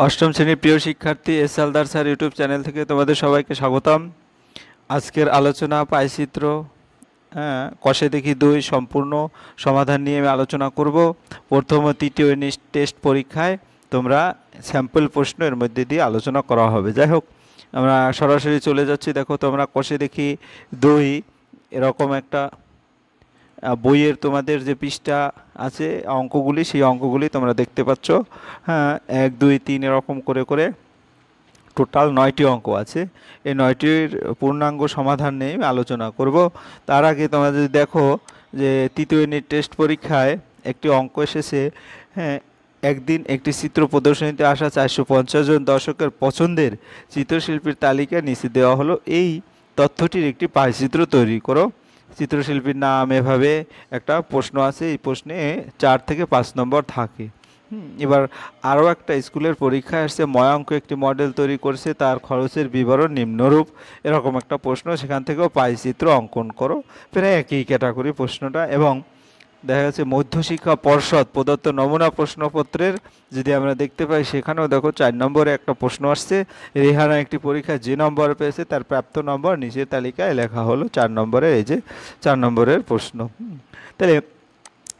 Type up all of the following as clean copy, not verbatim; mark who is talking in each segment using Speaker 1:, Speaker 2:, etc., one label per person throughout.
Speaker 1: অষ্টম শ্রেণীর প্রিয় শিক্ষার্থী S Haldar sir YouTube channel থেকে তোমাদের সবাইকে স্বাগতম। আজকের আলোচনা পাইচিত্র কষে দেখি 2 সম্পূর্ণ সমাধান নিয়ে আমি আলোচনা করব। প্রথম ও তৃতীয় ইউনিট টেস্ট পরীক্ষায় তোমরা স্যাম্পল প্রশ্ন এর মধ্যে দিয়ে আলোচনা করা হবে। যাই হোক, আমরা সরাসরি চলে যাচ্ছি। দেখো, তোমরা কষে দেখি 2 এরকম একটা বইয়ের তোমাদের যে পৃষ্ঠা আছে অঙ্কগুলি, সেই অঙ্কগুলি তোমরা দেখতে পাচ্ছ। হ্যাঁ, 1 2 3 এরকম করে করে টোটাল 9টি অঙ্ক আছে। এই 9টির পূর্ণাঙ্গ সমাধান নিয়ে আমি আলোচনা করব। তার আগে তোমরা যদি দেখো যে তৃতীয় ইউনিট টেস্ট পরীক্ষায় একটি অঙ্ক এসেছে। হ্যাঁ, একদিন একটি চিত্র প্রদর্শনীতে আসা 450 জন দর্শকের পছন্দের চিত্রশিল্পীর তালিকা নিচে দেওয়া হলো। এই তথ্যটির একটি পাইচিত্র তৈরি করো। চিত্রশিল্পীর নাম, এভাবে একটা প্রশ্ন আছে। এই প্রশ্নে 4 থেকে 5 নম্বর থাকে। এবার আরও একটা স্কুলের পরীক্ষা আসছে, ময়াঙ্ক একটি মডেল তৈরি করছে, তার খরচের বিবরণ নিম্নরূপ। এরকম একটা প্রশ্ন, সেখান থেকেও পাইচিত্র অঙ্কন করো। প্রায় একই ক্যাটাগরি প্রশ্নটা। এবং দেখা যাচ্ছে মধ্যশিক্ষা পর্ষদ প্রদত্ত নমুনা প্রশ্নপত্রের যদি আমরা দেখতে পাই, সেখানেও দেখো 4 নম্বরে একটা প্রশ্ন আসছে। রেহানা একটি পরীক্ষা যে নম্বর পেয়েছে তার প্রাপ্ত নম্বর নিচের তালিকায় লেখা হলো। 4 নম্বরে, এই যে 4 নম্বরের প্রশ্ন। তাহলে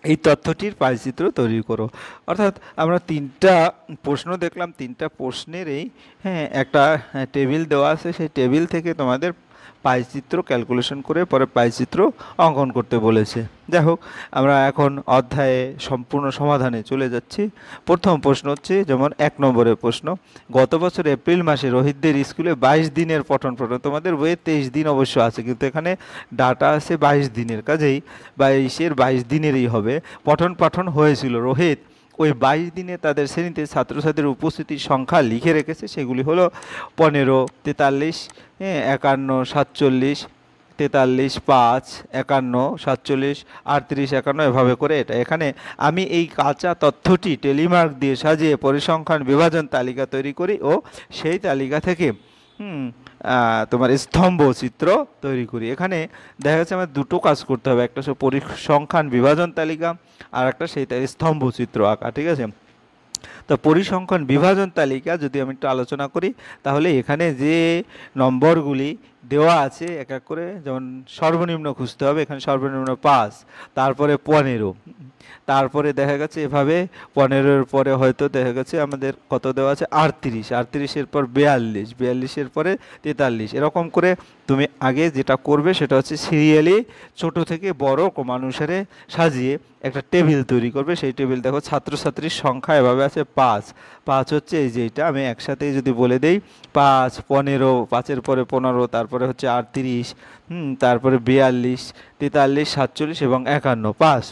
Speaker 1: এই তথ্যটির পাইচিত্র তৈরি করো। অর্থাৎ আমরা 3টা প্রশ্ন দেখলাম, 3টা প্রশ্নেরই একটা টেবিল দেওয়া আছে। সেই টেবিল থেকে তোমাদের পাইচিত্র ক্যালকুলেশন করে পরে পাইচিত্র অঙ্কন করতে বলেছে। যাই হোক, আমরা এখন অধ্যায়ে সম্পূর্ণ সমাধানে চলে যাচ্ছি। প্রথম প্রশ্ন হচ্ছে, যেমন 1 নম্বরের প্রশ্ন, গত বছর এপ্রিল মাসে রোহিতদের স্কুলে 22 দিনের পঠন পাঠন। তোমাদের বইয়ে 23 দিন অবশ্য আছে, কিন্তু এখানে ডাটা আছে 22 দিনের, কাজেই 22 দিনেরই হবে। পঠন পাঠন হয়েছিল। রোহিত ওই 22 দিনে তাদের শ্রেণীতে ছাত্রছাত্রীদের উপস্থিতির সংখ্যা লিখে রেখেছে। সেগুলি হলো 15, 43, 51, 47, 43, 5, 51, 47, 38, 51, এভাবে করে এটা। এখানে আমি এই কাঁচা তথ্যটি টেলিমার্ক দিয়ে সাজিয়ে পরিসংখ্যান বিভাজন তালিকা তৈরি করি ও সেই তালিকা থেকে তোমার স্তম্ভ চিত্র তৈরি করি। এখানে দেখা যাচ্ছে আমার 2টো কাজ করতে হবে, একটা হচ্ছে পরিসংখ্যান বিভাজন তালিকা, আর একটা সেই স্তম্ভ চিত্র আঁকা। ঠিক আছে, তো পরিসংখ্যান বিভাজন তালিকা যদি আমি একটু আলোচনা করি, তাহলে এখানে যে নম্বরগুলি দেওয়া আছে এক এক করে, যেমন সর্বনিম্ন খুঁজতে হবে। এখানে সর্বনিম্ন 5, তারপরে 15, তারপরে দেখা গেছে এভাবে 15-এর পরে হয়তো দেখা গেছে আমাদের কত দেওয়া আছে, 38, 38-এর পর 42, 42-এর পরে 43। এরকম করে তুমি আগে যেটা করবে সেটা হচ্ছে সিরিয়ালি ছোট থেকে বড় ক্রমানুসারে সাজিয়ে একটা টেবিল তৈরি করবে। সেই টেবিল দেখো, ছাত্রছাত্রীর সংখ্যা এভাবে আছে 5, 5 হচ্ছে এই যে এটা আমি একসাথেই যদি বলে দেই, 5, 15, 5-এর পরে 15, তারপরে হচ্ছে 38, তারপরে 42, 43, 47 এবং 51।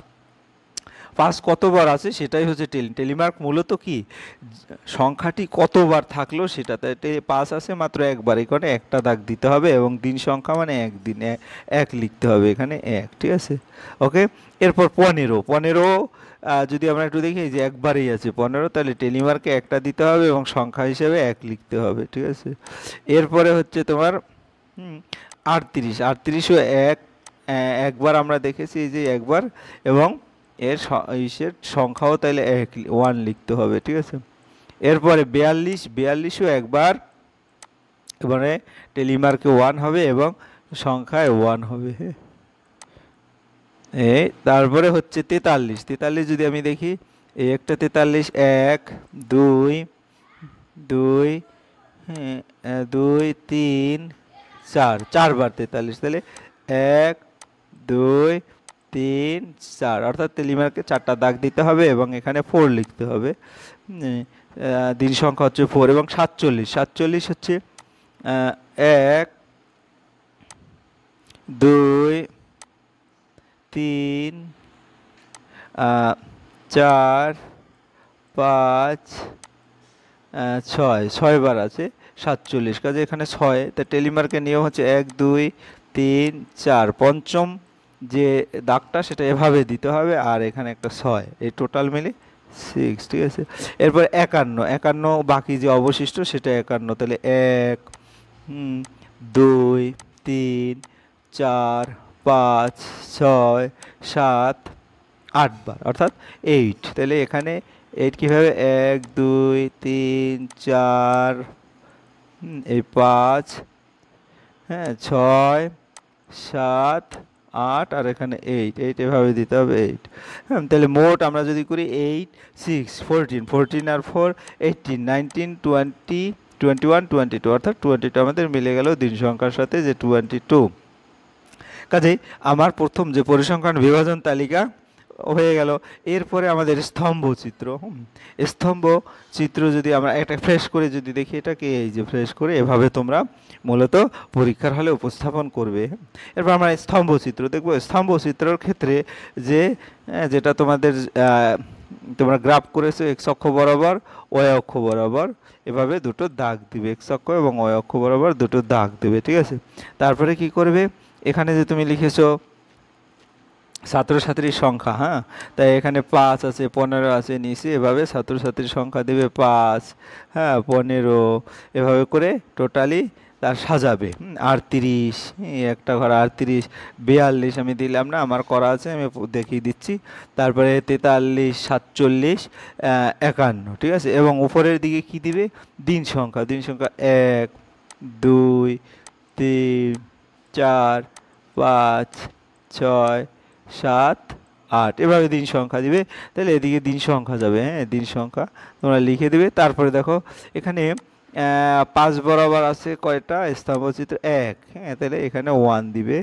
Speaker 1: 5 কতবার আছে সেটাই হচ্ছে টেলিমার্ক। মূলত কি, সংখ্যাটি কতবার থাকলো সেটাতে। 5 আছে মাত্র একবার, এখানে একটা দাগ দিতে হবে এবং দিন সংখ্যা মানে একদিন 1 লিখতে হবে, এখানে 1। ঠিক আছে, ওকে। এরপর 15 যদি আমরা একটু দেখি যে একবারই আছে 15, তাহলে টেলিমার্কে একটা দিতে হবে এবং সংখ্যা হিসেবে 1 লিখতে হবে। ঠিক আছে, এরপরে হচ্ছে তোমার 38ও একবার আমরা দেখেছি, এই যে একবার, এবং এর সংখ্যাও তাইলে 1 লিখতে হবে। ঠিক আছে, এরপরে 42ও একবার, এবারে টেলিমার্কে 1 হবে এবং সংখ্যায় 1 হবে। তারপরে হচ্ছে 43 যদি আমি দেখি, এই একটা 43, 1 2 2 2 3 4, 4বার 43, তাহলে 1 2 3 4, অর্থাৎ টেলিমার্কে 4টা দাগ দিতে হবে এবং এখানে 4 লিখতে হবে। দিন সংখ্যা হচ্ছে 4। এবং 47 হচ্ছে 1 2 3 4 5 6, 6বার আছে 47, কাজে এখানে 6। তা টেলিমার্কের নিয়ম হচ্ছে 1 2 3 4, পঞ্চম যে দাগটা সেটা এভাবে দিতে হবে, আর এখানে একটা 6, এই টোটাল মিলে 6। ঠিক আছে, এরপর 51 বাকি যে অবশিষ্ট সেটা 51, তাহলে 1 2 3 4 5 6 7 8বার, অর্থাৎ 8। তাহলে এখানে এইট কীভাবে, 1 2 3 4, এই 5, হ্যাঁ 6 7 8, আর এখানে 8, এভাবে দিতে হবে 8। হ্যাঁ, তাহলে মোট আমরা যদি করি 8 6 14, 14 আর 4 18 19 20 21 22, অর্থাৎ 22 আমাদের মিলে গেল দিন সংখ্যার সাথে, যে 22। কাজেই আমার প্রথম যে পরিসংখ্যান বিভাজন তালিকা হয়ে গেল। এরপরে আমাদের স্তম্ভ চিত্র। স্তম্ভ চিত্র যদি আমরা একটা ফ্রেশ করে যদি দেখি, এটাকে এই যে ফ্রেশ করে এভাবে তোমরা মূলত পরীক্ষার হলে উপস্থাপন করবে। এরপর আমরা স্তম্ভ চিত্র দেখব। স্তম্ভ চিত্রের ক্ষেত্রে যেটা তোমাদের তোমরা গ্রাফ করেছো, এক্স অক্ষ বরাবর ওয়াই অক্ষ বরাবর এভাবে দুটো দাগ দিবে, এক্স অক্ষ এবং ওয়াই অক্ষ বরাবর দুটো দাগ দেবে, ঠিক আছে। তারপরে কি করবে, এখানে যে তুমি লিখেছো ছাত্রছাত্রীর সংখ্যা, হ্যাঁ, তাই এখানে 5 আছে, 15 আছে, নিচে এভাবে ছাত্রছাত্রীর সংখ্যা দেবে 5, হ্যাঁ 15, এভাবে করে টোটালি তার সাজাবে। 38, একটা ঘর 38, 42 আমি দিলাম না, আমার করা আছে, আমি দেখিয়ে দিচ্ছি। তারপরে 43, 47, 51, ঠিক আছে। এবং উপরের দিকে কি দিবে, দিন সংখ্যা 1 2 3 4 5 6 7 8, এভাবে দিন সংখ্যা দিবে। তাহলে এদিকে দিন সংখ্যা যাবে, হ্যাঁ দিন সংখ্যা তোমরা লিখে দেবে। তারপরে দেখো এখানে 5 বরাবর আছে কয়টা স্তম্ভচিত্র, 1, হ্যাঁ তাহলে এখানে 1 দিবে।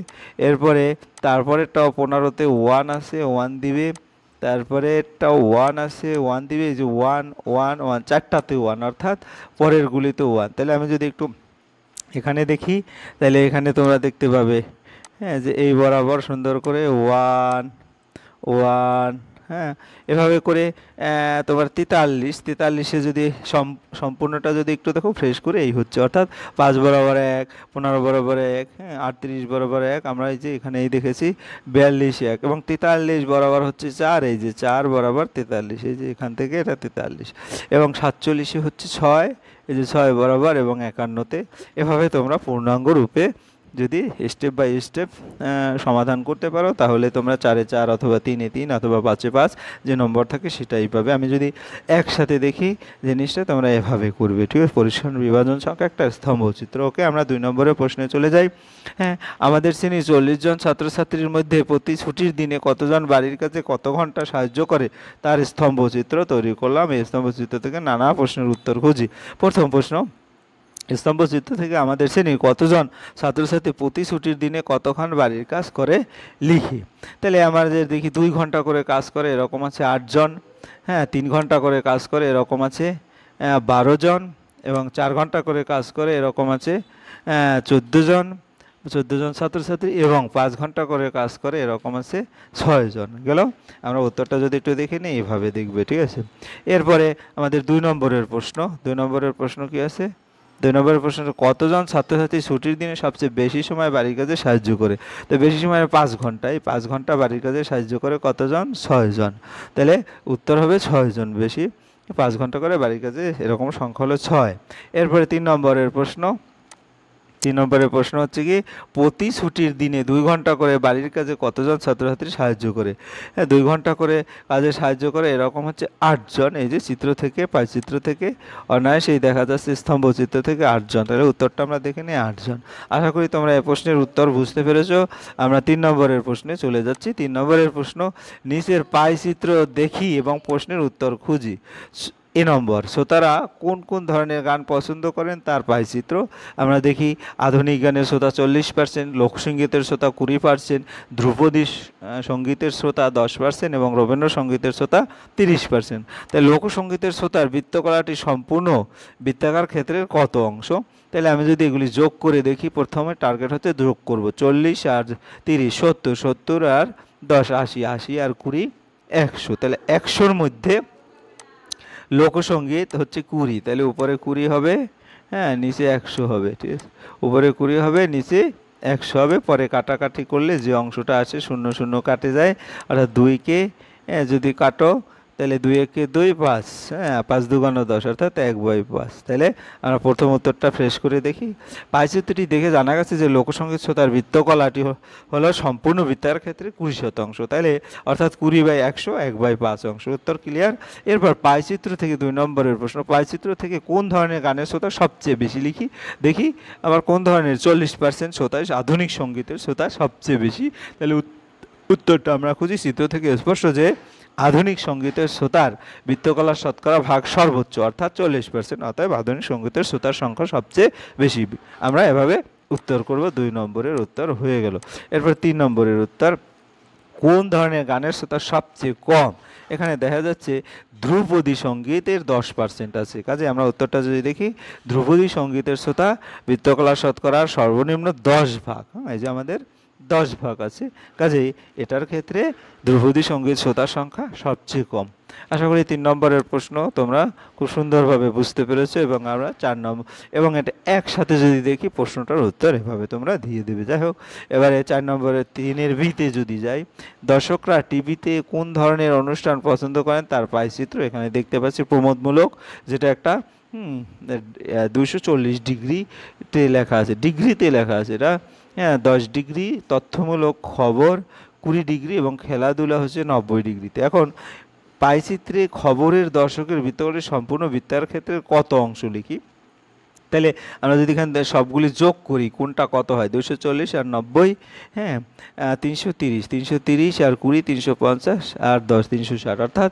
Speaker 1: এরপরে তারপরেরটাও 15তে 1 আছে, 1 দিবে। তারপরেরটাও 1 আছে, 1 দিবে। এই যে 1 1 1, চারটাতে 1, অর্থাৎ পরের গুলিতে 1। তাহলে আমি যদি একটু এখানে দেখি, তাহলে এখানে তোমরা দেখতে পাবে, হ্যাঁ যে এই বরাবর সুন্দর করে 1 1, হ্যাঁ এভাবে করে তোমার 43-এ যদি সম্পূর্ণটা যদি একটু দেখো ফ্রেশ করে, এই হচ্ছে, অর্থাৎ 5 বরাবর 1, 15 বরাবর 1, হ্যাঁ 38 বরাবর 1, আমরা এই যে এখানে এই দেখেছি 42 1, এবং 43 বরাবর হচ্ছে 4, এই যে 4 বরাবর 43, এই যে এখান থেকে এটা 43, এবং 47 হচ্ছে 6, এই যে 6 বরাবর, এবং 51-তে। এভাবে তোমরা পূর্ণাঙ্গ রূপে যদি স্টেপ বাই স্টেপ সমাধান করতে পারো, তাহলে তোমরা 4-এ 4 অথবা 3-এ 3 অথবা 5-এ 5 যে নম্বর থাকে সেটাই পাবে। আমি যদি একসাথে দেখি জিনিসটা, তোমরা এভাবে করবে, ঠিক আছে। পরিসংখ্যান বিভাজন সংখ্যা একটা স্তম্ভচিত্র। ওকে, আমরা 2 নম্বরের প্রশ্নে চলে যাই। হ্যাঁ, আমাদের শ্রেণীর 40 জন ছাত্রছাত্রীর মধ্যে প্রতি ছুটির দিনে কতজন বাড়ির কাছে কত ঘন্টা সাহায্য করে তার স্তম্ভচিত্র তৈরি করলাম। এই স্তম্ভচিত্র থেকে নানা প্রশ্নের উত্তর খুঁজি। প্রথম প্রশ্ন, স্তম্ভচিত্র থেকে আমাদের শ্রেণীর কতজন ছাত্রছাত্রী প্রতি ছুটির দিনে কতক্ষণ বাড়ির কাজ করে লিখি। তাহলে আমাদের দেখি 2 ঘন্টা করে কাজ করে, এরকম আছে 8 জন। হ্যাঁ, 3 ঘন্টা করে কাজ করে, এরকম আছে 12 জন। এবং 4 ঘন্টা করে কাজ করে, এরকম আছে 14 জন, 14 জন ছাত্রছাত্রী। এবং 5 ঘন্টা করে কাজ করে, এরকম আছে 6 জন। গেল, আমরা উত্তরটা যদি একটু দেখে নিই, এইভাবে দেখবে, ঠিক আছে। এরপরে আমাদের 2 নম্বরের প্রশ্ন। 2 নম্বরের প্রশ্ন কি আছে, 2 নম্বরের প্রশ্ন, কতজন ছাত্রছাত্রী ছুটির দিনে সবচেয়ে বেশি সময় বাড়ির কাজে সাহায্য করে। তো বেশি সময় 5 ঘন্টা, এই 5 ঘন্টা বাড়ির কাজে সাহায্য করে কতজন, 6 জন। তাহলে উত্তর হবে 6 জন, বেশি 5 ঘন্টা করে বাড়ির কাজে, এরকম সংখ্যা হলো 6। এরপরে 3 নম্বরের প্রশ্ন। 3 নম্বরের প্রশ্ন হচ্ছে কি, প্রতি ছুটির দিনে 2 ঘন্টা করে বাড়ির কাজে কতজন ছাত্রছাত্রী সাহায্য করে। হ্যাঁ, 2 ঘন্টা করে কাজে সাহায্য করে, এরকম হচ্ছে 8 জন। এই যে চিত্র থেকে, চিত্র থেকে অনায়াসেই দেখা যাচ্ছে স্তম্ভ চিত্র থেকে 8 জন। তাহলে উত্তরটা আমরা দেখে নিই 8 জন। আশা করি তোমরা এই প্রশ্নের উত্তর বুঝতে পেরেছো। আমরা 3 নম্বরের প্রশ্নে চলে যাচ্ছি। 3 নম্বরের প্রশ্ন, নিচের চিত্র দেখি এবং প্রশ্নের উত্তর খুঁজি। এ নম্বর, শ্রোতারা কোন কোন ধরনের গান পছন্দ করেন তার চিত্র। আমরা দেখি আধুনিক গানের শ্রোতা 40%, লোকসঙ্গীতের শ্রোতা 20%, ধ্রুপদী সঙ্গীতের শ্রোতা 10% এবং রবীন্দ্রসঙ্গীতের শ্রোতা 30%। তাই লোকসঙ্গীতের শ্রোতার বৃত্তকলাটি সম্পূর্ণ বৃত্তাকার ক্ষেত্রের কত অংশ। তাহলে আমি যদি এগুলি যোগ করে দেখি, প্রথমে টার্গেট হচ্ছে যোগ করব। 40 আর 30 70, 70 আর 10 80, 80 আর 20 100। তাহলে 100-র মধ্যে লোকসঙ্গীত হচ্ছে 20, তাহলে উপরে 20 হবে, হ্যাঁ নিচে 100 হবে, ঠিক আছে। উপরে 20 হবে, নিচে 100 হবে। পরে কাটাকাটি করলে যে অংশটা আছে 0 0 কাটে যায়, অর্থাৎ 2কে যদি কাটো তাহলে 2 একে 2 5, হ্যাঁ 5 দুগুণ 10 অর্থাৎ 1/5। তাহলে আমরা প্রথম উত্তরটা ফ্রেশ করে দেখি। পাইচিত্রটি দেখে জানা গেছে যে লোকসঙ্গীত শ্রোতার বৃত্তকলাটি হলো সম্পূর্ণ বৃত্তার ক্ষেত্রে 20%, তাহলে অর্থাৎ 20/100 1/5 অংশ। উত্তর ক্লিয়ার। এরপর পাইচিত্র থেকে 2 নম্বরের প্রশ্ন, পাইচিত্র থেকে কোন ধরনের গানের শ্রোতা সবচেয়ে বেশি লিখি দেখি। আবার কোন ধরনের? 40% শ্রোতা, আধুনিক সঙ্গীতের শ্রোতা সবচেয়ে বেশি। তাহলে উত্তরটা আমরা খুঁজি। চিত্র থেকে স্পষ্ট যে আধুনিক সঙ্গীতের শ্রোতার বৃত্তকলার শতকরা ভাগ সর্বোচ্চ অর্থাৎ 40%, অতএব আধুনিক সঙ্গীতের শ্রোতার সংখ্যা সবচেয়ে বেশি। আমরা এভাবে উত্তর করব। 2 নম্বরের উত্তর হয়ে গেল। এরপর 3 নম্বরের উত্তর, কোন ধরনের গানের শ্রোতা সবচেয়ে কম? এখানে দেখা যাচ্ছে ধ্রুপদী সঙ্গীতের 10% আছে। কাজে আমরা উত্তরটা যদি দেখি, ধ্রুপদী সঙ্গীতের শ্রোতা বৃত্তকলা শতকরার সর্বনিম্ন 10 ভাগ। এই যে আমাদের 10 ভাগ আছে, কাজেই এটার ক্ষেত্রে ধ্রুপদী সঙ্গীত শ্রোতার সংখ্যা সবচেয়ে কম। আশা করি 3 নম্বরের প্রশ্ন তোমরা খুব সুন্দরভাবে বুঝতে পেরেছো এবং আমরা 4 নম্বর এবং এটা একসাথে যদি দেখি প্রশ্নটার উত্তর এভাবে তোমরা দিয়ে দেবে। যাই হোক, এবারে 4 নম্বরের 3-এর বিতে যদি যাই, দর্শকরা টিভিতে কোন ধরনের অনুষ্ঠান পছন্দ করেন তার পাইচিত্র এখানে দেখতে পাচ্ছি। প্রমোদমূলক, যেটা একটা 240 ডিগ্রিতে লেখা আছে, ডিগ্রিতে লেখা আছে এটা, হ্যাঁ 10 ডিগ্রি। তথ্যমূলক খবর 20 ডিগ্রি এবং খেলাধুলা হচ্ছে 90 ডিগ্রিতে। এখন পাইচিত্রে খবরের দর্শকের বৃত্তকলার সম্পূর্ণ বৃত্তার ক্ষেত্রে কত অংশ লিখি? তাহলে আমরা যদি এখান থেকে সবগুলি যোগ করি কোনটা কত হয়? 240 আর 90, হ্যাঁ 330 আর 20 350 আর 10 360 অর্থাৎ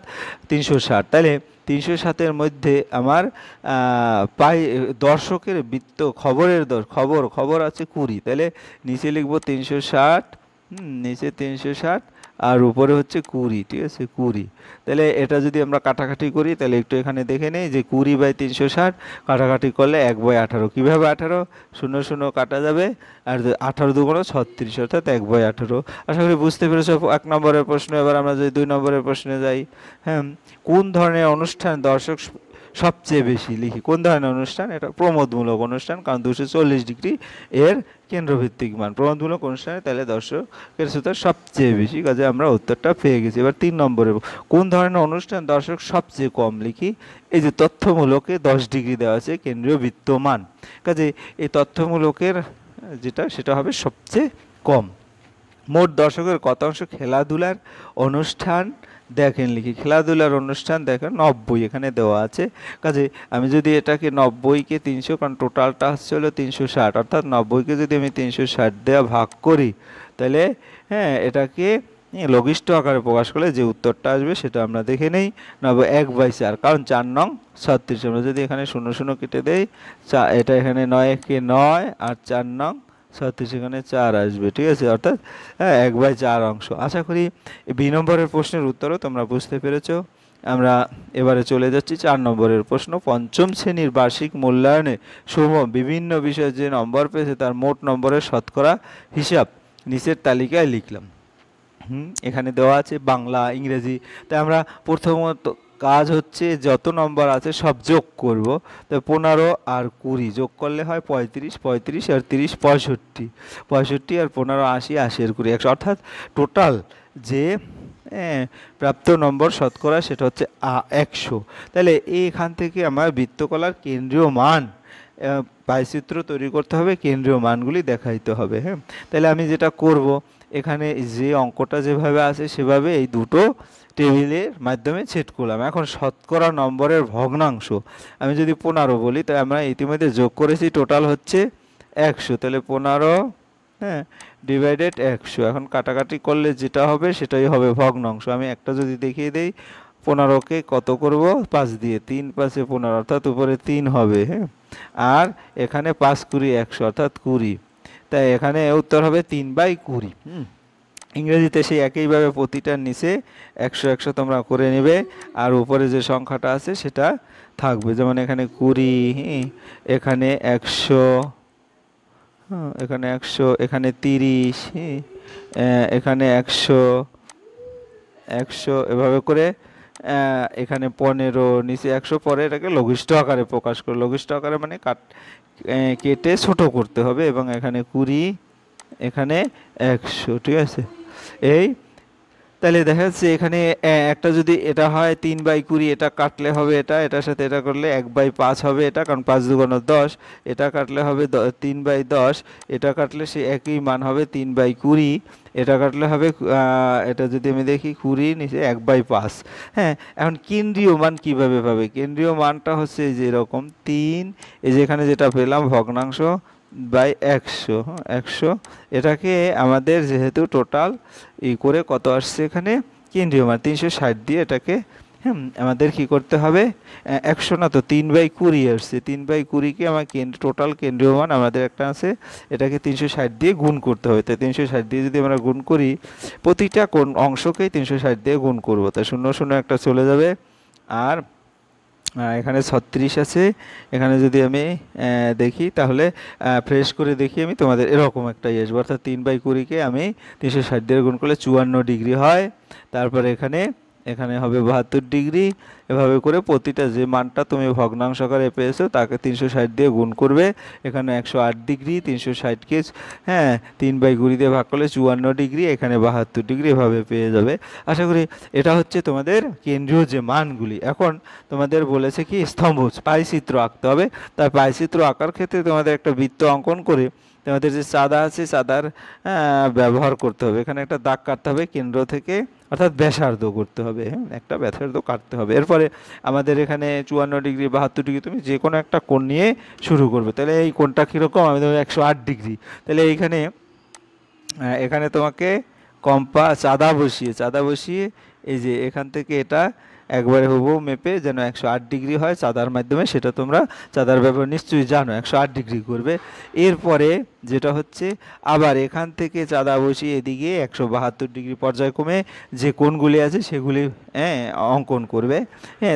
Speaker 1: 360। তাহলে 360-এর মধ্যে আমার দর্শকের বৃত্ত খবরের খবর আছে 20, তাহলে নিচে লিখবো 360, নিচে 360 আর উপরে হচ্ছে 20, ঠিক আছে 20। তাহলে এটা যদি আমরা কাটাকাটি করি তাহলে একটু এখানে দেখে নেই যে 20/360 কাটাকাটি করলে 1/18। কীভাবে 18? 0 0 কাটা যাবে আর 18 2 36 অর্থাৎ 1/18। আশা করি বুঝতে পেরেছো 1 নম্বরের প্রশ্ন। এবার আমরা যদি 2 নম্বরের প্রশ্নে যাই, হ্যাঁ কোন ধরনের অনুষ্ঠান দর্শক সবচেয়ে বেশি লিখি? কোন ধরনের অনুষ্ঠান? এটা প্রমোদমূলক অনুষ্ঠান, কারণ 240 ডিগ্রি এর কেন্দ্রভিত্তিক মান। প্রমোদমূলক অনুষ্ঠানে তাহলে দর্শকের শ্রোতা সবচেয়ে বেশি, কাজে আমরা উত্তরটা পেয়ে গেছি। এবার 3 নম্বরে, কোন ধরনের অনুষ্ঠান দর্শক সবচেয়ে কম লিখি? এই যে তথ্যমূলকে 10 ডিগ্রি দেওয়া আছে কেন্দ্রীয় বৃত্তমান, কাজে এই তথ্যমূলকের যেটা সেটা হবে সবচেয়ে কম। মোট দর্শকের কত অংশ খেলাধুলার অনুষ্ঠান দেখেন লিখি? খেলাধুলার অনুষ্ঠান দেখেন 90 এখানে দেওয়া আছে, কাজে আমি যদি এটাকে 90-কে 300, কারণ টোটালটা হচ্ছে হলো 360, অর্থাৎ 90-কে যদি আমি 360 দেওয়া ভাগ করি তাহলে হ্যাঁ এটাকে লঘিষ্ঠ আকারে প্রকাশ করলে যে উত্তরটা আসবে সেটা আমরা দেখে নেই। 1/4, কারণ 4 নং 36। আমরা যদি এখানে 0 0 কেটে দেই, এটা এখানে 9-একে 9 আর 4 নং 36 এখানে 4 আসবে, ঠিক আছে, অর্থাৎ 1/4 অংশ। আশা করি 2 নম্বরের প্রশ্নের উত্তরও তোমরা বুঝতে পেরেছো। আমরা এবারে চলে যাচ্ছি 4 নম্বরের প্রশ্ন। পঞ্চম শ্রেণীর বার্ষিক মূল্যায়নে শুভম বিভিন্ন বিষয়ে যে নম্বর পেয়েছে তার মোট নম্বরের শতকরা হিসাব নিচের তালিকায় লিখলাম। এখানে দেওয়া আছে বাংলা, ইংরেজি। তাই আমরা প্রথমত কাজ হচ্ছে যত নম্বর আছে সব যোগ করব। তো 15 আর 20 যোগ করলে হয় 35, 35 আর 30 65, 65 আর 15 80, 80 আর 20 100, অর্থাৎ টোটাল যে প্রাপ্ত নম্বর শতকরা সেটা হচ্ছে 100। তাহলে এইখান থেকে আমার বৃত্তকলার কেন্দ্রীয় মান পাইচিত্র তৈরি করতে হবে, কেন্দ্রীয় মানগুলি দেখাইতে হবে। হ্যাঁ, তাহলে আমি যেটা করব, এখানে যে অঙ্কটা যেভাবে আছে সেভাবে এই দুটো টেবিলের মাধ্যমে সেট করলাম। এখন শতকরা নম্বরের ভগ্নাংশ আমি যদি 15 বলি, তাই আমরা ইতিমধ্যে যোগ করেছি, টোটাল হচ্ছে 100। তাহলে 15 হ্যাঁ ডিভাইডেড 100। এখন কাটাকাটি করলে যেটা হবে সেটাই হবে ভগ্নাংশ। আমি একটা যদি দেখিয়ে দেই, 15-কে কত করব? 5 দিয়ে, 3 5-এ 15 অর্থাৎ উপরে 3 হবে। হ্যাঁ, আর এখানে 5 20 100 অর্থাৎ 20, তাই এখানে উত্তর হবে 3/20। ইংরেজিতে সেই একইভাবে প্রতিটার নিচে 100 100 তোমরা করে নেবে, আর উপরে যে সংখ্যাটা আছে সেটা থাকবে। যেমন এখানে 20, এখানে 100, এখানে 100, এখানে 30, এখানে 100 100, এভাবে করে এখানে 15, নিচে 100, পরে এটাকে লঘিষ্ঠ আকারে প্রকাশ করে। লঘিষ্ঠ আকারে মানে কেটে ছোট করতে হবে। এবং এখানে 20, এখানে 100, ঠিক আছে। এই তাহলে দেখা যাচ্ছে এখানে একটা যদি এটা হয় 3/20, এটা কাটলে হবে এটা, এটার সাথে এটা করলে 1/5 হবে এটা, কারণ 5×2 = 10। এটা কাটলে হবে 3/10, এটা কাটলে সে একই মান হবে 3/20। এটা কাটলে হবে এটা যদি আমি দেখি 20 নিচে 1/5। হ্যাঁ, এখন কেন্দ্রীয় মান কিভাবে পাবে? কেন্দ্রীয় মানটা হচ্ছে এই যে এরকম 3, এই যে এখানে যেটা পেলাম ভগ্নাংশ বাই 100। 100 এটাকে আমাদের যেহেতু টোটাল করে কত আসছে এখানে কেন্দ্রীয় মান 360 দিয়ে এটাকে আমাদের কি করতে হবে? 100 না তো 3/20 আসছে, 3/20কে আমার টোটাল কেন্দ্রীয় মান আমাদের একটা আছে, এটাকে 360 দিয়ে গুণ করতে হবে। তাই 360 দিয়ে যদি আমরা গুণ করি, প্রতিটা কোন অংশকেই 360 দিয়ে গুণ করব, তাই 0 0 একটা চলে যাবে। আর এখানে 36 আছে। এখানে যদি আমি দেখি তাহলে ফ্রেশ করে দেখি আমি তোমাদের এরকম একটা আসবে, অর্থাৎ 3/20কে আমি 360 দিয়ে গুণ করলে 54 ডিগ্রি হয়। তারপরে এখানে এখানে হবে 72 ডিগ্রি। এভাবে করে প্রতিটা যে মানটা তুমি ভগ্নাংশ আকারে পেয়েছো তাকে 360 দিয়ে গুণ করবে। এখানে 108 ডিগ্রি, 360কে 3/20 দিয়ে ভাগ করলে 54 ডিগ্রি, এখানে 72 ডিগ্রি, এভাবে পেয়ে যাবে। আশা করি এটা হচ্ছে তোমাদের কেন্দ্রীয় যে মানগুলি। এখন তোমাদের বলেছে কি স্তম্ভজ পাইচিত্র আঁকতে হবে। তাই পাইচিত্র আঁকার ক্ষেত্রে তোমাদের একটা বৃত্ত অঙ্কন করে তোমাদের যে চাঁদা আছে চাঁদার ব্যবহার করতে হবে। এখানে একটা দাগ কাটতে হবে কেন্দ্র থেকে, অর্থাৎ ব্যাসার্ধ করতে হবে। একটা ব্যাসার্ধ কাটতে হবে। এরপরে আমাদের এখানে 54 ডিগ্রি 72 ডিগ্রি তুমি যে কোনো একটা কোণ নিয়ে শুরু করবে। তাহলে এই কোণটা কীরকম? আমাদের 108 ডিগ্রি। তাহলে এইখানে এখানে তোমাকে চাঁদা বসিয়ে এই যে এখান থেকে এটা একবারে হুবহু মেপে যেন 108 ডিগ্রি হয় চাঁদার মাধ্যমে, সেটা তোমরা চাঁদার ব্যবহার নিশ্চয়ই জানো, 108 ডিগ্রি করবে। এরপরে যেটা হচ্ছে আবার এখান থেকে চাঁদা বসিয়ে এদিকে 172 ডিগ্রি পর্যায়ক্রমে যে কোণগুলি আছে সেগুলি অঙ্কন করবে।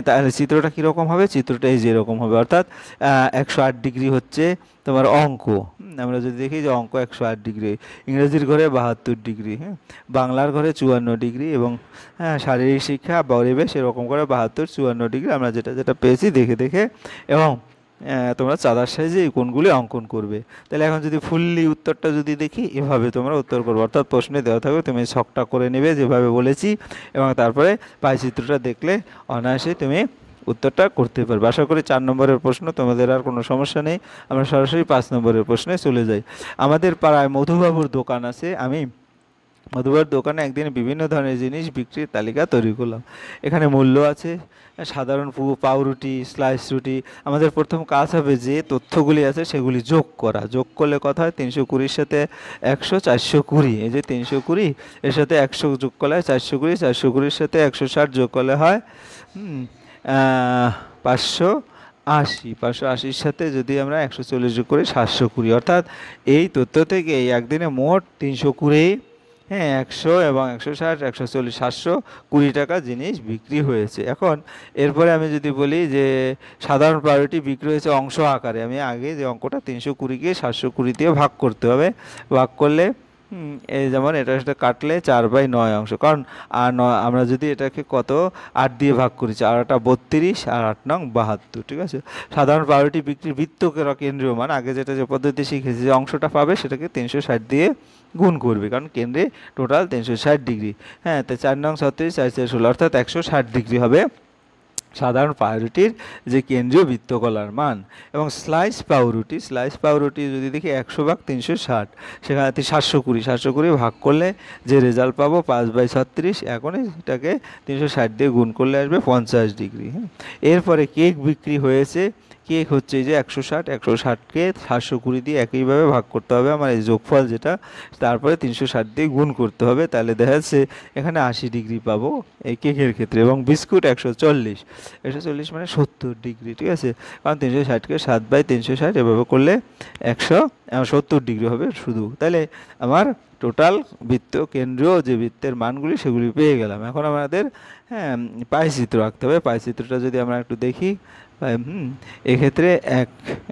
Speaker 1: তাহলে চিত্রটা কীরকম হবে? চিত্রটা এই যেরকম হবে, অর্থাৎ 108 ডিগ্রি হচ্ছে তোমার অঙ্ক। আমরা যদি দেখি যে অঙ্ক 108 ডিগ্রি, ইংরেজির ঘরে 72 ডিগ্রি, বাংলার ঘরে 54 ডিগ্রি, এবং শারীরিক শিক্ষা পরিবেশ এরকম করে 72 54 ডিগ্রি আমরা যেটা যেটা পেয়েছি দেখে এবং তোমরা চাঁদার সাইজে এই কোণগুলি অঙ্কন করবে। তাহলে এখন যদি ফুললি উত্তরটা যদি দেখি, এভাবে তোমরা উত্তর করবে, অর্থাৎ প্রশ্নে দেওয়া থাকবে তুমি ছকটা করে নেবে যেভাবে বলেছি, এবং তারপরে পাইচিত্রটা দেখলে অনায়াসে তুমি উত্তরটা করতে পারবে। আশা করি 4 নম্বরের প্রশ্ন তোমাদের আর কোনো সমস্যা নেই। আমরা সরাসরি 5 নম্বরের প্রশ্নে চলে যাই। আমাদের পাড়ায় মধুবাবুর দোকান আছে। আমি মধুবার দোকানে একদিন বিভিন্ন ধরনের জিনিস বিক্রির তালিকা তৈরি করলাম। এখানে মূল্য আছে, সাধারণ পাউরুটি, স্লাইস রুটি। আমাদের প্রথম কাজ হবে যে তথ্যগুলি আছে সেগুলি যোগ করা। যোগ করলে কথা হয় 320-র সাথে 100 420। এই যে 320 এর সাথে 100 যোগ করলে হয় 420, 420-র সাথে 160 যোগ করলে হয় 580। 580-র সাথে যদি আমরা 140 যোগ করি 720। অর্থাৎ এই তথ্য থেকে এই একদিনে মোট 320, 100 এবং 160 140 720 টাকা জিনিস বিক্রি হয়েছে। এখন এরপরে আমি যদি বলি যে সাধারণ পাউরুটি বিক্রি হয়েছে অংশ আকারে, আমি আগে যে অঙ্কটা 320কে 720 দিয়ে ভাগ করতে হবে। ভাগ করলে এই যেমন এটা সেটা কাটলে 4/9 অংশ, কারণ আমরা যদি এটাকে 8 দিয়ে ভাগ করি, 4 8 32 আর 8 নং 72। ঠিক আছে, সাধারণ পাউরুটি বিক্রির বৃত্তকের কেন্দ্রীয় মান আগে যেটা যে পদ্ধতি শিখেছি, যে অংশটা পাবে সেটাকে 360 দিয়ে গুণ করবে, কারণ কেন্দ্রে টোটাল 360 ডিগ্রি। তাই 4 নং 36 4 4 16 অর্থাৎ 160 ডিগ্রি হবে সাধারণ পাউরুটির যে কেন্দ্রীয় বৃত্তকলার মান। এবং স্লাইস পাউরুটি যদি দেখি 100/360, সেখানে 720 ভাগ করলে যে রেজাল্ট পাবো 5/36। এখন এটাকে 360 দিয়ে গুণ করলে আসবে 50 ডিগ্রি। এরপরে কেক বিক্রি হয়েছে। কেক হচ্ছে এই যে 160কে 720 দিয়ে একইভাবে ভাগ করতে হবে আমার এই যোগফল যেটা, তারপরে 360 দিয়ে গুণ করতে হবে। তাহলে দেখা যাচ্ছে এখানে 80 ডিগ্রি পাবো এই কেকের ক্ষেত্রে। এবং বিস্কুট 140 মানে 70 ডিগ্রি। ঠিক আছে, কারণ 360কে 7/360 এভাবে করলে 170 ডিগ্রি হবে শুধু। তাহলে আমার টোটাল বৃত্ত কেন্দ্রীয় যে বৃত্তের মানগুলি সেগুলি পেয়ে গেলাম। এখন আমাদের পাইচিত্র আঁকতে হবে। পাইচিত্রটা যদি আমরা একটু দেখি, এক্ষেত্রে এক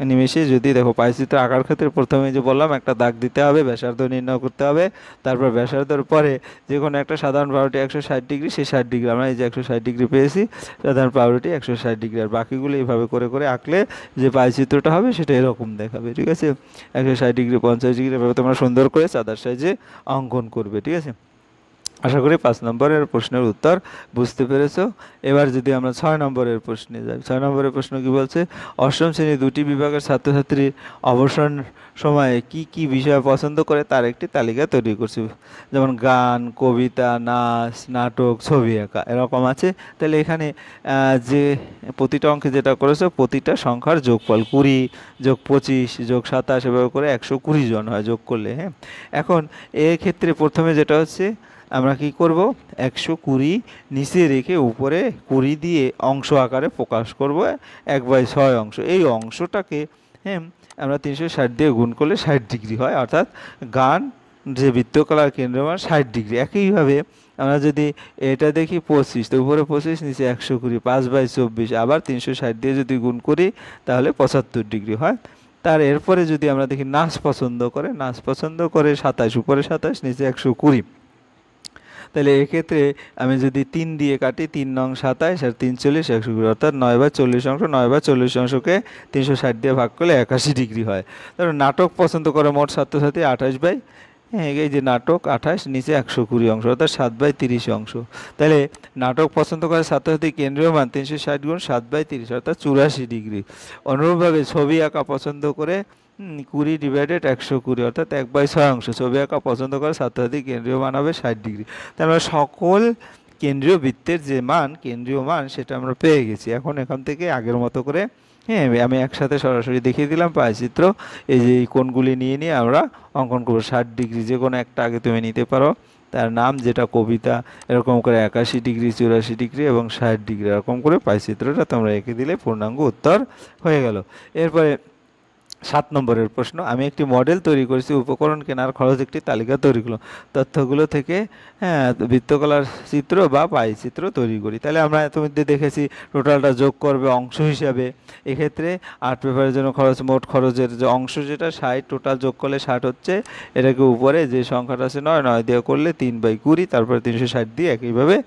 Speaker 1: নিমেষে যদি দেখো পাইচিত্র আঁকার ক্ষেত্রে প্রথমে যে বললাম একটা দাগ দিতে হবে, ব্যাসার্ধ নির্ণয় করতে হবে, তারপর ব্যাসার্ধের পরে যে কোনো একটা সাধারণ পাউরুটি 160 ডিগ্রি, সেই 60 ডিগ্রি আমরা এই যে 160 ডিগ্রি পেয়েছি, সাধারণ পাউরুটি 160 ডিগ্রি। আর বাকিগুলো এইভাবে করে করে আঁকলে যে পাইচিত্রটা হবে সেটা এরকম দেখাবে। ঠিক আছে, 160 ডিগ্রি 50 ডিগ্রি এভাবে তোমরা সুন্দর করে চাঁদার সাইজে অঙ্কন করবে। ঠিক আছে, আশা করি 5 নম্বরের প্রশ্নের উত্তর বুঝতে পেরেছো। এবার যদি আমরা 6 নম্বরের প্রশ্নে যাই, 6 নম্বরের প্রশ্ন কি বলছে, অষ্টম শ্রেণী দুটি বিভাগের ছাত্রছাত্রী অবসর সময়ে কি কি বিষয় পছন্দ করে তার একটি তালিকা তৈরি করছি। যেমন গান, কবিতা, নাচ, নাটক, ছবি আঁকা এরকম আছে। তাহলে এখানে যে প্রতিটা অঙ্কে যেটা করেছো প্রতিটা সংখ্যার যোগফল 20 যোগ 25 যোগ 27 এভাবে করে 120 জন হয় যোগ করলে। হ্যাঁ, এখন এর ক্ষেত্রে প্রথমে যেটা হচ্ছে আমরা কি করব, 120 নিচে রেখে উপরে 20 দিয়ে অংশ আকারে প্রকাশ করব, 1/6 অংশ। এই অংশটাকে হ্যাঁ আমরা 360 দিয়ে গুণ করলে 60 ডিগ্রি হয়, অর্থাৎ গান যে বৃত্তকলার কেন্দ্রমান 60 ডিগ্রি। একইভাবে আমরা যদি এটা দেখি 25, তো উপরে 25 নিচে 120, 5/24, আবার 360 দিয়ে যদি গুণ করি তাহলে 75 ডিগ্রি হয়। তার এরপরে যদি আমরা দেখি নাচ পছন্দ করে, নাচ পছন্দ করে 27, উপরে 27 নিচে 120। তাহলে এক্ষেত্রে আমি যদি 3 দিয়ে কাটি, 3 নং 27 আর 3 40 120, অর্থাৎ 9/40 অংশ, 9/40 অংশকে 360 দিয়ে ভাগ করলে 81 ডিগ্রি হয়। তারপর নাটক পছন্দ করে মোট ছাত্রছাত্রী 28, হ্যাঁ এই যে নাটক 28 নিচে 120 অংশ, অর্থাৎ 7/30 অংশ। তাহলে নাটক পছন্দ করে ছাত্রছাত্রী কেন্দ্রীয় মান 360 গুণ 7/30, অর্থাৎ 84 ডিগ্রি। অনুরূপভাবে ছবি আঁকা পছন্দ করে 20 ডিভাইডেড 120, অর্থাৎ 1/6 অংশ ছবি আঁকা পছন্দ করে ছাত্রছাত্রী কেন্দ্রীয় মান হবে 60 ডিগ্রি। তাহলে সকল কেন্দ্রীয় বৃত্তের যে মান, কেন্দ্রীয় মান সেটা আমরা পেয়ে গেছি। এখন এখান থেকে আগের মতো করে হ্যাঁ আমি একসাথে সরাসরি দেখিয়ে দিলাম পায়চিত্র। এই যে এই কোণগুলি নিয়ে নিয়ে আমরা অঙ্কন করবো। 60 ডিগ্রি যে কোনো একটা আগে তুমি নিতে পারো, তার নাম যেটা কবিতা, এরকম করে 81 ডিগ্রি, 84 ডিগ্রি এবং 60 ডিগ্রি এরকম করে পায়চিত্রটা তোমরা এঁকে দিলে পূর্ণাঙ্গ উত্তর হয়ে গেল। এরপরে 7 নম্বরের প্রশ্ন, আমি একটি মডেল তৈরি করেছি, উপকরণ কেনার খরচ একটি তালিকা তৈরি করলাম, তথ্যগুলো থেকে হ্যাঁ বৃত্তকলার চিত্র বা পাইচিত্র তৈরি করি। তাহলে আমরা ইতিমধ্যে দেখেছি টোটালটা যোগ করবে অংশ হিসাবে। এক্ষেত্রে আর্ট পেপারের জন্য খরচ, মোট খরচের যে অংশ যেটা 60, টোটাল যোগ করলে 60 হচ্ছে, এটাকে উপরে যে সংখ্যাটা আছে 9 দিয়ে করলে 3/20, তারপরে 360 দিয়ে একইভাবে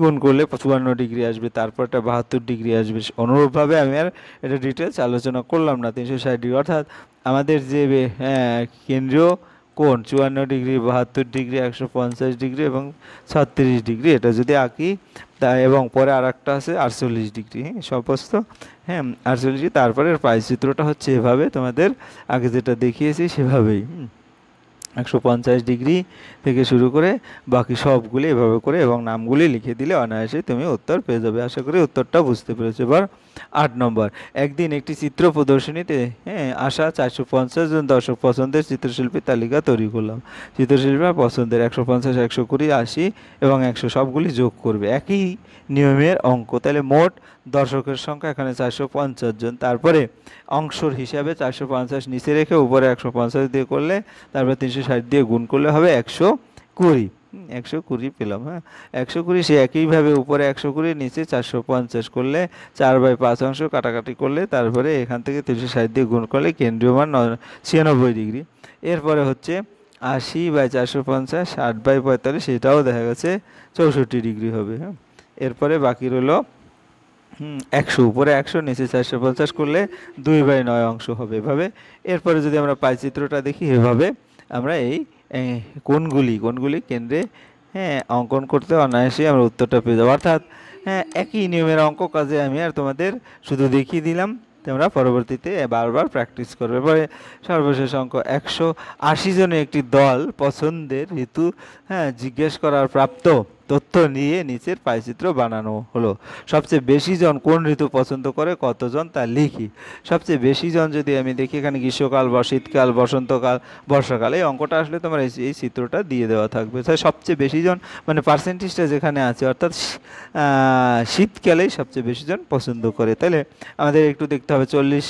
Speaker 1: গুণ করলে 54 ডিগ্রি আসবে, তারপরটা 72 ডিগ্রি আসবে। অনুরূপভাবে আমি আর এটা ডিটেলস আলোচনা করলাম না। 360 ডিগ্রি অর্থাৎ আমাদের যে কেন্দ্রীয় কোণ 54 ডিগ্রি, 72 ডিগ্রি, 150 ডিগ্রি এবং 36 ডিগ্রি, এটা যদি আঁকি তা, এবং পরে আর একটা আছে 48 ডিগ্রি, হ্যাঁ সমস্ত হ্যাঁ 48 ডিগ্রি। তারপরে পাইচিত্রটা হচ্ছে এভাবে, তোমাদের আগে যেটা দেখিয়েছি সেভাবেই 150 ডিগ্রি থেকে শুরু করে বাকি সবগুলি এভাবে করে এবং নামগুলি লিখে দিলে অনায়াসে তুমি উত্তর পেয়ে যাবে। আশা করি উত্তরটা বুঝতে পেরেছো। এবার 8 নম্বর, একদিন একটি চিত্র প্রদর্শনীতে আসা 450 জন দর্শক পছন্দের চিত্রশিল্পীর তালিকা তৈরি করলাম। চিত্রশিল্পীর পছন্দের 150, 120, 80 এবং 100 সবগুলি যোগ করবে, একই নিয়মের অঙ্ক। তাহলে মোট দর্শকের সংখ্যা এখানে 450 জন, তারপরে অংশর হিসাবে 450 নিচে রেখে উপরে 150 দিয়ে করলে, তারপর 360 দিয়ে গুণ করলে হবে 120, 120 পেলাম। হ্যাঁ 120, সে একইভাবে উপরে 120 নিচে 450 করলে 4/5 অংশ কাটাকাটি করলে, তারপরে এখান থেকে 360 দিয়ে গুণ করলে কেন্দ্রীয় মান 96 ডিগ্রি। এরপরে হচ্ছে 80/450, 60/45, সেটাও দেখা গেছে 64 ডিগ্রি হবে। হ্যাঁ এরপরে বাকি রইল 100, উপরে 100 নিচে 450 করলে 2/9 অংশ হবে এভাবে। এরপরে যদি আমরা পাইচিত্রটা দেখি, এভাবে আমরা এই কোণগুলি কেন্দ্রে অঙ্কন করতে অনায়াসেই আমরা উত্তরটা পেয়ে যাবো। অর্থাৎ একই নিয়মের অঙ্ক, কাজে আমি আর তোমাদের শুধু দেখিয়ে দিলাম, তোমরা পরবর্তীতে বারবার প্র্যাকটিস করবে। এবারে সর্বশেষ অঙ্ক, 180 জনের একটি দল পছন্দের ঋতু জিজ্ঞেস করার প্রাপ্ত তথ্য নিয়ে নিচের পাইচিত্র বানানো হলো। সবচেয়ে বেশি জন কোন ঋতু পছন্দ করে, কতজন তা লিখি। সবচেয়ে বেশি জন যদি আমি দেখি, এখানে গ্রীষ্মকাল, শীতকাল, বসন্তকাল, বর্ষাকাল, এই অঙ্কটা আসলে তোমার এই চিত্রটা দিয়ে দেওয়া থাকবে। তাই সবচেয়ে বেশি জন মানে পার্সেন্টেজটা যেখানে আছে, অর্থাৎ শীতকালেই সবচেয়ে বেশি জন পছন্দ করে। তাহলে আমাদের একটু দেখতে হবে 40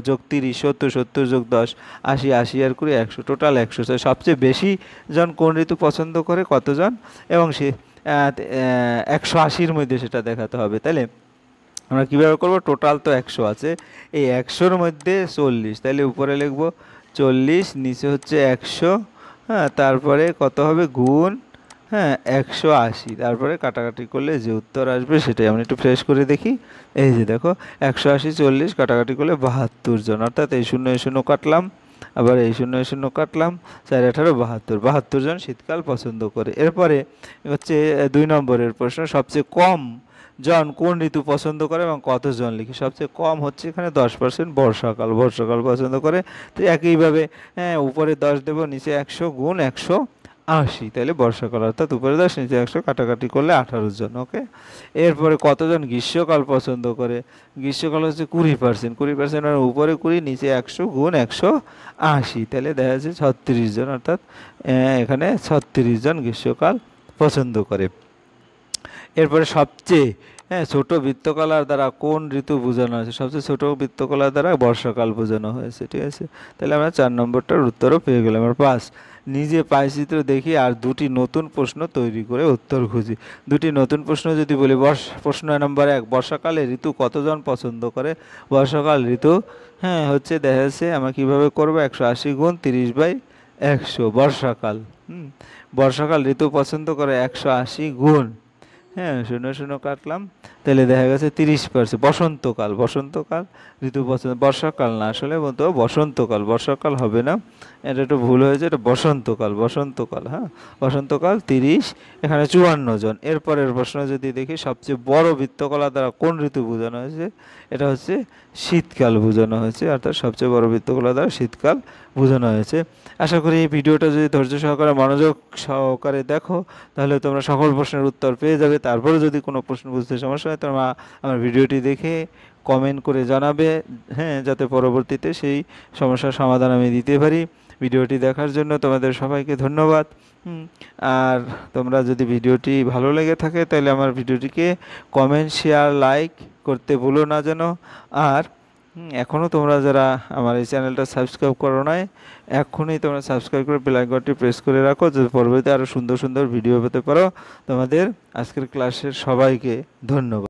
Speaker 1: যোগ 30 70, 70 যোগ 10 80, 80 আর 20 100, টোটাল 100। সবচেয়ে বেশি জন কোন ঋতু পছন্দ করে, কতজন, এবং সে 180-র মধ্যে সেটা দেখাতে হবে। তাহলে আমরা কীভাবে করবো, টোটাল তো 100 আছে, এই 100-র মধ্যে 40, তাহলে উপরে লিখব 40, নিচে হচ্ছে 100, তারপরে কত হবে গুণ 180, তারপরে কাটাকাটি করলে যে উত্তর আসবে সেটাই। আমরা একটু ফ্রেশ করে দেখি। এই যে দেখো 180, 40 কাটাকাটি করলে 72 জন, অর্থাৎ এই 0 0 কাটলাম, আবার এই শূন্য এই শূন্য কাটলাম, 4 18 72, 72 জন শীতকাল পছন্দ করে। এরপরে হচ্ছে 2 নম্বরের প্রশ্ন, সবচেয়ে কম জন কোন ঋতু পছন্দ করে এবং কতজন লিখি। সবচেয়ে কম হচ্ছে এখানে 10% বর্ষাকাল, বর্ষাকাল পছন্দ করে। তো একইভাবে হ্যাঁ উপরে 10 দেবো, নিচে 100 গুণ 180, তাহলে বর্ষাকাল অর্থাৎ উপরে 10 নিচে 100 কাটাকাটি করলে 18 জন। ওকে, এরপরে কতজন গ্রীষ্মকাল পছন্দ করে। গ্রীষ্মকাল হচ্ছে 20%, 20% আর উপরে 20 নিচে 100 গুণ 180, তাহলে দেখা যাচ্ছে 36 জন, অর্থাৎ এখানে 36 জন গ্রীষ্মকাল পছন্দ করে। এরপরে সবচেয়ে ছোট বৃত্তকলার দ্বারা কোন ঋতু বোঝানো হয়েছে। সবচেয়ে ছোট বৃত্তকলার দ্বারা বর্ষাকাল বোঝানো হয়েছে। ঠিক আছে, তাহলে আমরা 4 নম্বরটার উত্তরও পেয়ে গেলাম। আর 5, নিজে পাইচিত্র দেখি আর 2টি নতুন প্রশ্ন তৈরি করে উত্তর খুঁজি। 2টি নতুন প্রশ্ন যদি বলি, প্রশ্ন নম্বর 1, বর্ষাকালে ঋতু কতজন পছন্দ করে। বর্ষাকাল ঋতু হচ্ছে দেখা যাচ্ছে আমরা কীভাবে করবো, 180 গুণ 30/100 বর্ষাকাল। বর্ষাকাল ঋতু পছন্দ করে 180 গুণ শূন্য শূন্য কাটলাম, তাহলে দেখা গেছে 30%। বসন্তকাল, বসন্তকাল ঋতু পছন্দ, বর্ষাকাল না আসলে বলতে বসন্তকাল, বর্ষাকাল হবে না, এটা একটু ভুল হয়েছে, এটা বসন্তকাল, বসন্তকাল। বসন্তকাল 30, এখানে 54 জন। এরপরের প্রশ্ন যদি দেখি, সবচেয়ে বড় বৃত্তকলা দ্বারা কোন ঋতু বোঝানো হয়েছে। এটা হচ্ছে শীতকাল বোঝানো হয়েছে, অর্থাৎ সবচেয়ে বড় বৃত্তকলা দ্বারা শীতকাল বোঝানো হয়েছে। আশা করি এই ভিডিওটা যদি ধৈর্য সহকারে মনোযোগ সহকারে দেখো, তাহলে তোমরা সকল প্রশ্নের উত্তর পেয়ে যাবে। তারপরে যদি কোনো প্রশ্ন বুঝতে সমস্যা হয়, তোমরা আমার ভিডিওটি দেখে কমেন্ট করে জানাবে, যাতে পরবর্তীতে সেই সমস্যার সমাধান আমি দিতে পারি। ভিডিওটি দেখার জন্য তোমাদের সবাইকে ধন্যবাদ। আর তোমরা যদি ভিডিওটি ভালো লেগে থাকে, তাহলে আমার ভিডিওটিকে কমেন্ট, শেয়ার, লাইক করতে ভুলো না যেন। আর এখনও তোমরা যারা আমার এই চ্যানেলটা সাবস্ক্রাইব করো নাই, এখনই তোমরা সাবস্ক্রাইব করে বেল আইকনটি প্রেস করে রাখো, যাতে পরবর্তীতে আরও সুন্দর সুন্দর ভিডিও পেতে পারো। তোমাদের আজকের ক্লাসের সবাইকে ধন্যবাদ।